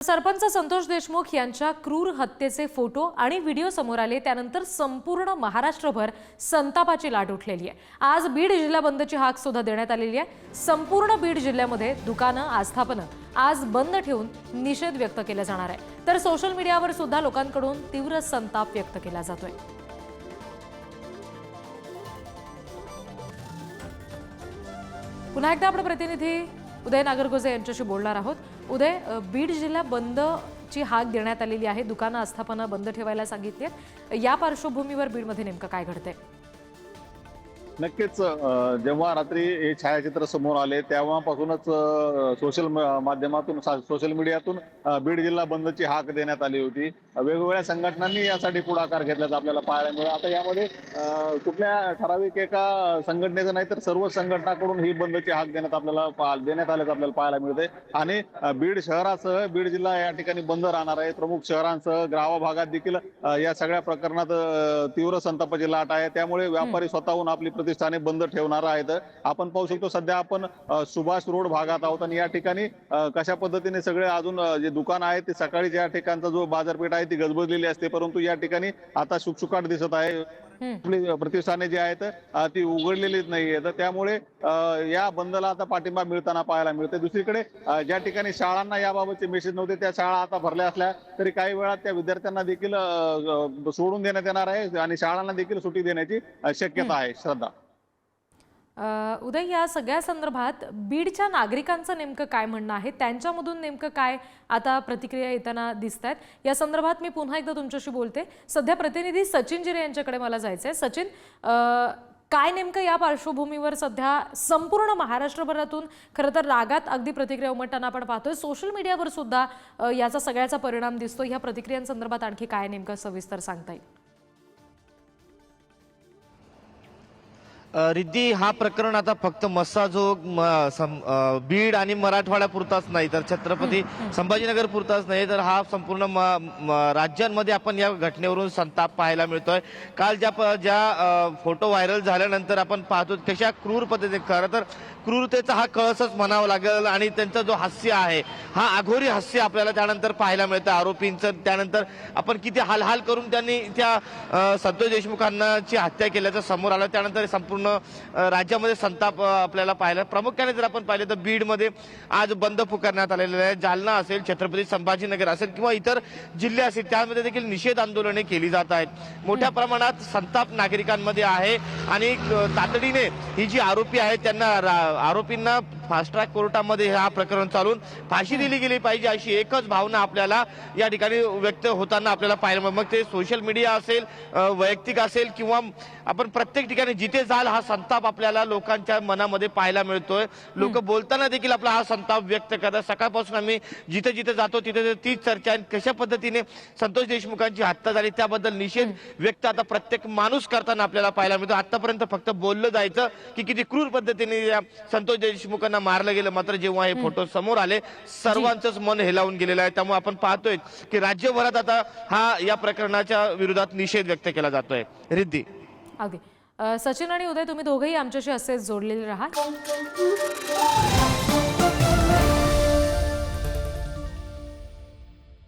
सरपंच संतोष देशमुख यांच्या क्रूर हत्येचे फोटो आणि व्हिडिओ समोर आले त्यानंतर संपूर्ण महाराष्ट्रभर संतापाची लाट उठलेली आहे। आज बीड जिल्हा बंदची हाक सुद्धा देण्यात आलेली आहे। संपूर्ण बीड जिल्ह्यामध्ये दुकानं, आस्थापनं आज बंद ठेवून निषेध व्यक्त केला जाणार आहे। तर सोशल मीडियावर सुद्धा लोकांकडून तीव्र संताप व्यक्त केला जातोय। पुन्हा एकदा आपण प्रतिनिधी उदय नागरगोजे यांच्याशी बोलणार आहोत। उदय, बीड जिल्हा बंदची हाक देण्यात आलेली आहे, दुकानं, आस्थापना बंद ठेवायला सांगितली आहेत। या पार्श्वभूमीवर बीडमध्ये नेमकं काय घडतंय? नक्कीच जेव्हा रात्री हे छायाचित्र समोर आले तेव्हापासूनच सोशल माध्यमातून, सोशल मीडियातून बीड जिल्हा बंदची हाक देण्यात आली होती। वेगवेगळ्या संघटनांनी यासाठी पुढाकार घेतल्याचं आपल्याला पाहायला मिळालं। आता यामध्ये कुठल्या ठराविक एका संघटनेचं नाही तर सर्व संघटनाकडून ही बंदची हाक देण्यात आल्याचं आपल्याला पाहायला मिळते। आणि बीड शहरासह बीड जिल्हा या ठिकाणी बंद राहणार आहे। प्रमुख शहरांसह गावाभागात देखील या सगळ्या प्रकरणात तीव्र संतापाची लाट आहे। त्यामुळे व्यापारी स्वतःहून आपली प्रतिष्ठाने बंद ठेवणार आहेत। आपण पाहू शकतो सध्या आपण सुभाष रोड भागात आहोत आणि या ठिकाणी कशा पद्धतीने सगळे अजून जे दुकान आहे ते सकाळी या ठिकाणचा जो बाजारपेठ आहे ती गजबजलेली असते, परंतु या ठिकाणी आता शुकशुकाट दिसत आहे। आपली प्रतिष्ठाने जी आहेत ती उघडलेलीच नाहीये, तर त्यामुळे या बंदला आता पाठिंबा मिळताना पाहायला मिळते। दुसरीकडे ज्या ठिकाणी शाळांना याबाबतचे मेसेज नव्हते त्या शाळा आता भरल्या असल्या तरी काही वेळात त्या विद्यार्थ्यांना देखील सोडून देण्यात येणार आहे आणि शाळांना देखील सुट्टी देण्याची शक्यता आहे। श्रद्धा, उदय, या सगळ्या संदर्भात बीडच्या नागरिकांचं नेमकं काय म्हणणं आहे? त्यांच्यामधून नेमकं काय आता प्रतिक्रिया येताना दिसत आहेत? या संदर्भात मी पुन्हा एकदा तुमच्याशी बोलते। सध्या प्रतिनिधी सचिन जिरे यांच्याकडे मला जायचंय। सचिन, काय नेमकं या पार्श्वभूमीवर सध्या संपूर्ण महाराष्ट्रभरातून खरं तर रागात अगदी प्रतिक्रिया उमटताना आपण पाहतोय, सोशल मीडियावर सुद्धा याचा सगळ्याचा परिणाम दिसतो। ह्या प्रतिक्रियांसंदर्भात आणखी काय नेमकं सविस्तर सांगता येईल? रिद्धी, हा प्रकरण आता फक्त मस्साजोग बीड आणि मराठवाड्यापुरताच नाही तर छत्रपती संभाजीनगर पुरताच नाही तर हा संपूर्ण राज्यांमध्ये आपण या घटनेवरून संताप पाहायला मिळतोय। काल ज्या फोटो व्हायरल झाल्यानंतर आपण पाहतो कशा क्रूर पद्धतीने, खरं तर क्रूरतेचा हा कळसच म्हणावा लागेल आणि त्यांचा जो हास्य आहे हा अघोरी हास्य आपल्याला त्यानंतर पाहायला मिळतं आरोपींचं। त्यानंतर आपण किती हालहाल करून त्यांनी त्या संतोष देशमुखांची हत्या केल्याचं समोर आलं। त्यानंतर संपूर्ण राज्यामध्ये संताप आपल्याला पाहायला, प्रामुख्याने जर आपण पाहिलं तर बीडमध्ये आज बंद पुकारण्यात आलेले आहे। जालना असेल, छत्रपती संभाजीनगर असेल किंवा इतर जिल्हे असतील त्यामध्ये देखील निषेध आंदोलने केली जात आहेत। मोठ्या प्रमाणात संताप नागरिकांमध्ये आहे आणि तातडीने ही जी आरोपी आहेत त्यांना आरोपींना फास्ट ट्रॅक कोर्टामध्ये हा प्रकरण चालून फाशी दिली गेली पाहिजे अशी एकच भावना आपल्याला या ठिकाणी व्यक्त होताना आपल्याला पाहायला मिळतं। मग ते सोशल मीडिया असेल, वैयक्तिक असेल किंवा आपण प्रत्येक ठिकाणी जिथे जाल हा संताप आपल्याला लोकांच्या मनामध्ये पाहायला मिळतोय। लोक बोलताना देखील आपला हा संताप व्यक्त करतात। सकाळपासून आम्ही जिथे जिथे जातो तिथे तीच चर्चा आहे, कशा पद्धतीने संतोष देशमुखांची हत्या झाली त्याबद्दल निषेध व्यक्त आता प्रत्येक माणूस करताना आपल्याला पाहायला मिळतो। आतापर्यंत फक्त बोललं जायचं की किती क्रूर पद्धतीने संतोष देशमुखांना मारलं गेलं, मात्र जेव्हा हे फोटो समोर आले सर्वांचंच मन हेलावून गेलेलं आहे। त्यामुळे आपण पाहतोय की राज्यभरात आता हा या प्रकरणाच्या विरोधात निषेध व्यक्त केला जातोय। रिद्धी, अगदी सचिन आणि उदय, तुम्ही दोघेही आमच्याशी असेच जोडलेले राहा।